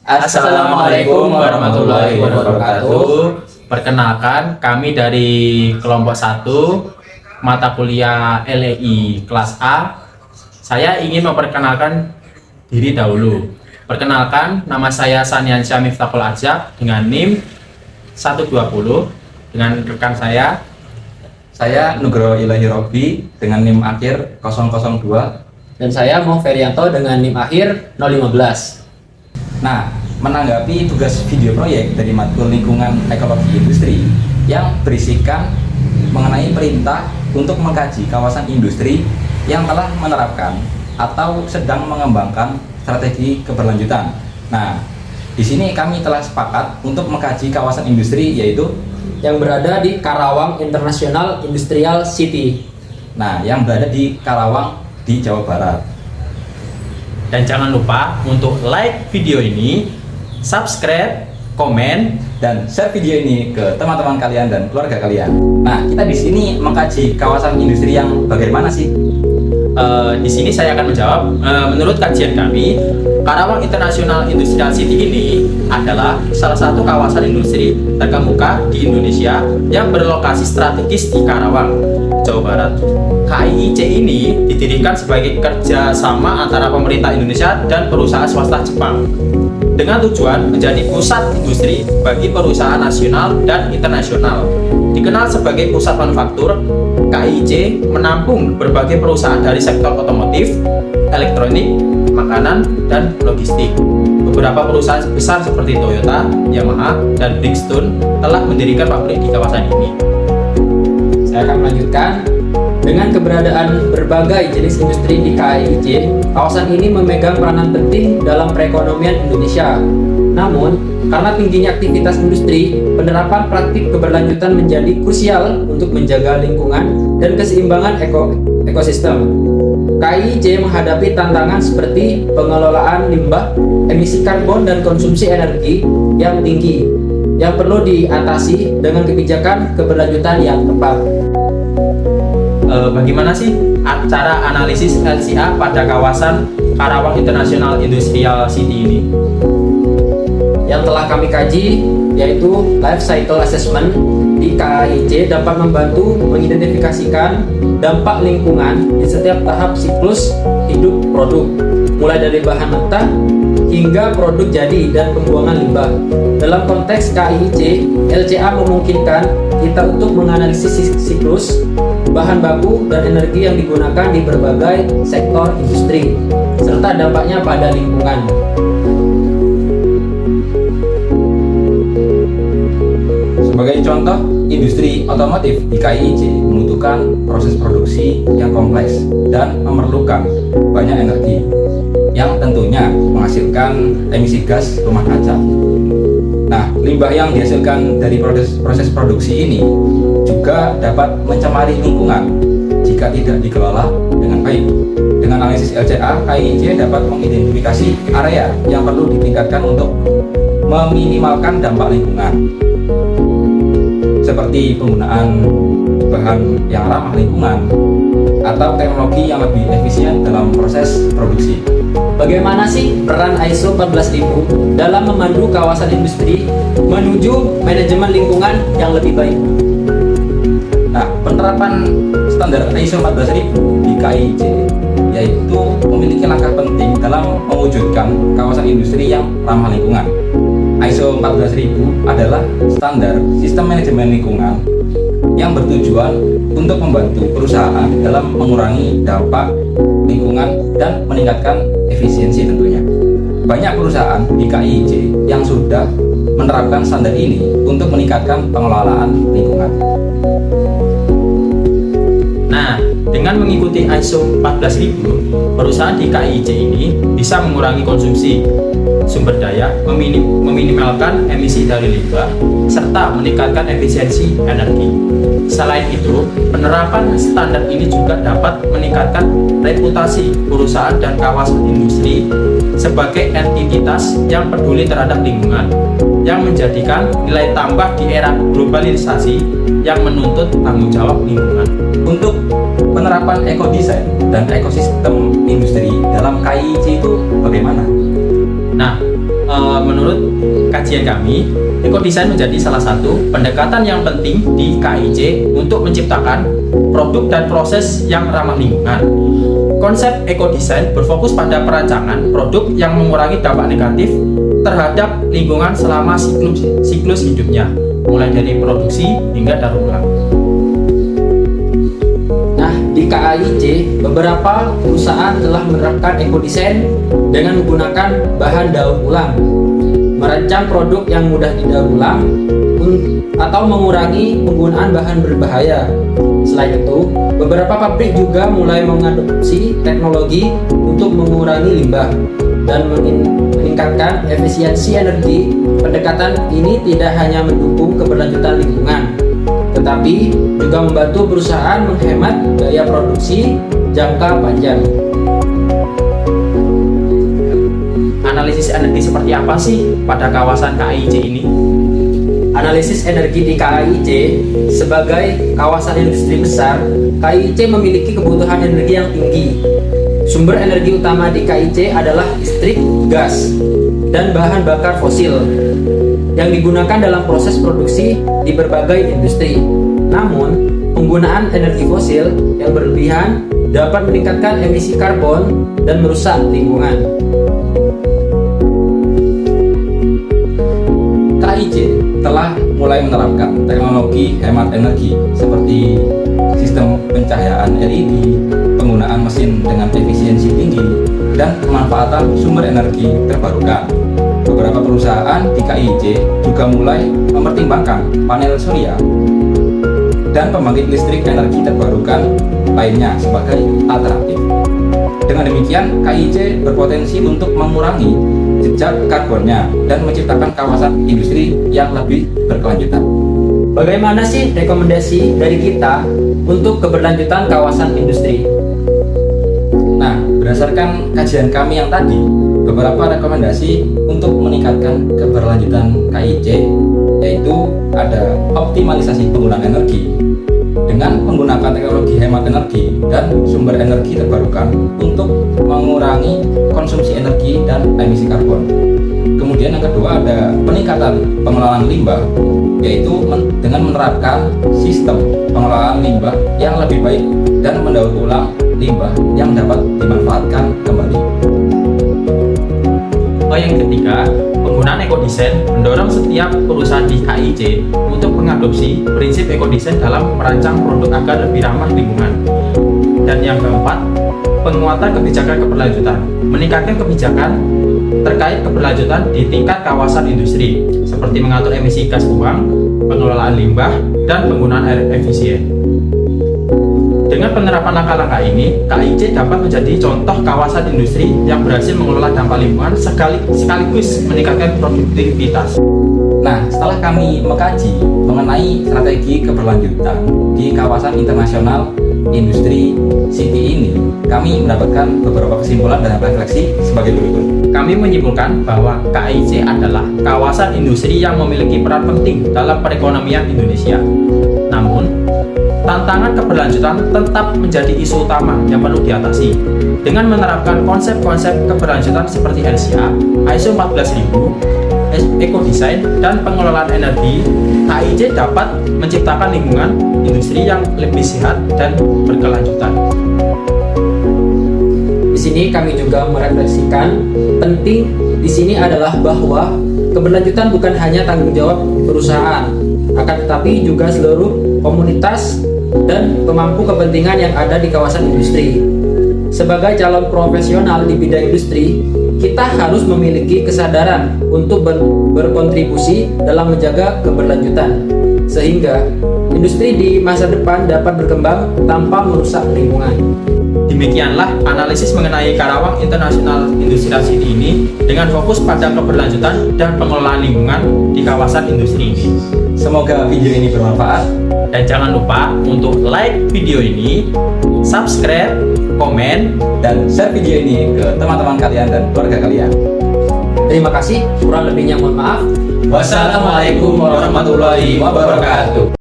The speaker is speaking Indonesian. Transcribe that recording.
Assalamualaikum warahmatullahi wabarakatuh. Perkenalkan, kami dari kelompok 1 mata kuliah LEI kelas A. Saya ingin memperkenalkan diri dahulu. Perkenalkan, nama saya Saniansyah Miftahul Arjak dengan NIM 120. Dengan rekan saya Nugroho Ilahi Robi dengan NIM akhir 002. Dan saya Ferianto dengan NIM akhir 015. Nah, menanggapi tugas video proyek dari matkul lingkungan ekologi industri yang berisikan mengenai perintah untuk mengkaji kawasan industri yang telah menerapkan atau sedang mengembangkan strategi keberlanjutan. Nah, di sini kami telah sepakat untuk mengkaji kawasan industri yaitu yang berada di Karawang International Industrial City. Nah, yang berada di Karawang di Jawa Barat. Dan jangan lupa untuk like video ini, subscribe, komen, dan share video ini ke teman-teman kalian dan keluarga kalian. Nah, kita di sini mengkaji kawasan industri yang bagaimana sih? Di sini saya akan menjawab. Menurut kajian kami, Karawang International Industrial City ini adalah salah satu kawasan industri terkemuka di Indonesia yang berlokasi strategis di Karawang, Jawa Barat. KIIC ini didirikan sebagai kerjasama antara pemerintah Indonesia dan perusahaan swasta Jepang dengan tujuan menjadi pusat industri bagi perusahaan nasional dan internasional. Dikenal sebagai pusat manufaktur, KIIC menampung berbagai perusahaan dari sektor otomotif, elektronik, makanan, dan logistik. Beberapa perusahaan besar seperti Toyota, Yamaha, dan Bridgestone telah mendirikan pabrik di kawasan ini. Saya akan melanjutkan. Dengan keberadaan berbagai jenis industri di KIIC, kawasan ini memegang peranan penting dalam perekonomian Indonesia. Namun, karena tingginya aktivitas industri, penerapan praktik keberlanjutan menjadi krusial untuk menjaga lingkungan dan keseimbangan ekosistem. KIIC menghadapi tantangan seperti pengelolaan limbah, emisi karbon, dan konsumsi energi yang tinggi, yang perlu diatasi dengan kebijakan keberlanjutan yang tepat. Bagaimana sih cara analisis LCA pada kawasan Karawang International Industrial City ini? Yang telah kami kaji yaitu Life Cycle Assessment di KIIC dapat membantu mengidentifikasikan dampak lingkungan di setiap tahap siklus hidup produk, mulai dari bahan mentah hingga produk jadi dan pembuangan limbah. Dalam konteks KIIC, LCA memungkinkan kita untuk menganalisis siklus bahan baku dan energi yang digunakan di berbagai sektor industri serta dampaknya pada lingkungan. Sebagai contoh, industri otomotif di KIIC membutuhkan proses produksi yang kompleks dan memerlukan banyak energi yang tentunya menghasilkan emisi gas rumah kaca. Nah, limbah yang dihasilkan dari proses produksi ini juga dapat mencemari lingkungan jika tidak dikelola dengan baik. Dengan analisis LCA, KIIC dapat mengidentifikasi area yang perlu ditingkatkan untuk meminimalkan dampak lingkungan, seperti penggunaan bahan yang ramah lingkungan atau teknologi yang lebih efisien dalam proses produksi. Bagaimana sih peran ISO 14000 dalam memandu kawasan industri menuju manajemen lingkungan yang lebih baik? Nah, penerapan standar ISO 14000 di KIIC yaitu memiliki langkah penting dalam mewujudkan kawasan industri yang ramah lingkungan. ISO 14000 adalah standar sistem manajemen lingkungan yang bertujuan untuk membantu perusahaan dalam mengurangi dampak lingkungan dan meningkatkan efisiensi tentunya. Banyak perusahaan di KIIC yang sudah menerapkan standar ini untuk meningkatkan pengelolaan lingkungan. Nah, dengan mengikuti ISO 14000, perusahaan di KIIC ini bisa mengurangi konsumsi sumber daya, meminimalkan emisi dari limbah, serta meningkatkan efisiensi energi. Selain itu, penerapan standar ini juga dapat meningkatkan reputasi perusahaan dan kawasan industri sebagai entitas yang peduli terhadap lingkungan, yang menjadikan nilai tambah di era globalisasi yang menuntut tanggung jawab lingkungan. Untuk penerapan ekodesain dan ekosistem industri dalam KIIC itu bagaimana? Nah, menurut kajian kami, ekodesain menjadi salah satu pendekatan yang penting di KIJ untuk menciptakan produk dan proses yang ramah lingkungan. Konsep ekodesain berfokus pada perancangan produk yang mengurangi dampak negatif terhadap lingkungan selama siklus hidupnya, mulai dari produksi hingga daur ulang. Nah, di KAIJ, beberapa perusahaan telah menerapkan ekodesain dengan menggunakan bahan daur ulang, merancang produk yang mudah didaur ulang, atau mengurangi penggunaan bahan berbahaya. Selain itu, beberapa pabrik juga mulai mengadopsi teknologi untuk mengurangi limbah dan meningkatkan efisiensi energi. Pendekatan ini tidak hanya mendukung keberlanjutan lingkungan, tetapi juga membantu perusahaan menghemat biaya produksi jangka panjang. Analisis energi seperti apa sih pada kawasan KIJ ini? Analisis energi di KAIJ sebagai kawasan industri besar, KAIJ memiliki kebutuhan energi yang tinggi. Sumber energi utama di KAIJ adalah listrik, gas, dan bahan bakar fosil yang digunakan dalam proses produksi di berbagai industri. Namun, penggunaan energi fosil yang berlebihan dapat meningkatkan emisi karbon dan merusak lingkungan. KIJ telah mulai menerapkan teknologi hemat energi seperti sistem pencahayaan LED, penggunaan mesin dengan efisiensi tinggi, dan pemanfaatan sumber energi terbarukan. Beberapa perusahaan di KIJ juga mulai mempertimbangkan panel surya dan pembangkit listrik energi terbarukan lainnya sebagai alternatif. Dengan demikian, KIJ berpotensi untuk mengurangi jejak karbonnya dan menciptakan kawasan industri yang lebih berkelanjutan. Bagaimana sih rekomendasi dari kita untuk keberlanjutan kawasan industri? Nah, berdasarkan kajian kami yang tadi, beberapa rekomendasi untuk meningkatkan keberlanjutan KIJ yaitu ada optimalisasi penggunaan energi dengan menggunakan teknologi hemat energi dan sumber energi terbarukan untuk mengurangi konsumsi energi dan emisi karbon. Kemudian yang kedua ada peningkatan pengelolaan limbah, yaitu dengan menerapkan sistem pengelolaan limbah yang lebih baik dan mendaur ulang limbah yang dapat dimanfaatkan kembali. Yang ketiga, penggunaan ekodesain mendorong setiap perusahaan di KIJ untuk mengadopsi prinsip ekodesain dalam merancang produk agar lebih ramah lingkungan. Dan yang keempat, penguatan kebijakan keberlanjutan, meningkatkan kebijakan terkait keberlanjutan di tingkat kawasan industri, seperti mengatur emisi gas buang, pengelolaan limbah, dan penggunaan air efisien. Dengan penerapan langkah-langkah ini, KIJ dapat menjadi contoh kawasan industri yang berhasil mengelola dampak lingkungan sekaligus meningkatkan produktivitas. Nah, setelah kami mengkaji mengenai strategi keberlanjutan di kawasan internasional industri City ini, kami mendapatkan beberapa kesimpulan dan refleksi sebagai berikut. Kami menyimpulkan bahwa KIJ adalah kawasan industri yang memiliki peran penting dalam perekonomian Indonesia. Namun, tantangan keberlanjutan tetap menjadi isu utama yang perlu diatasi. Dengan menerapkan konsep-konsep keberlanjutan seperti LCA, ISO 14000, ekodesain, dan pengelolaan energi, KIJ dapat menciptakan lingkungan industri yang lebih sehat dan berkelanjutan. Di sini kami juga merefleksikan penting di sini adalah bahwa keberlanjutan bukan hanya tanggung jawab perusahaan, akan tetapi juga seluruh komunitas dan pemangku kepentingan yang ada di kawasan industri. Sebagai calon profesional di bidang industri, kita harus memiliki kesadaran untuk berkontribusi dalam menjaga keberlanjutan, sehingga industri di masa depan dapat berkembang tanpa merusak lingkungan. Demikianlah analisis mengenai Karawang International Industrial City ini dengan fokus pada keberlanjutan dan pengelolaan lingkungan di kawasan industri ini. Semoga video ini bermanfaat. Dan jangan lupa untuk like video ini, subscribe, komen, dan share video ini ke teman-teman kalian dan keluarga kalian. Terima kasih, kurang lebihnya mohon maaf. Wassalamualaikum warahmatullahi wabarakatuh.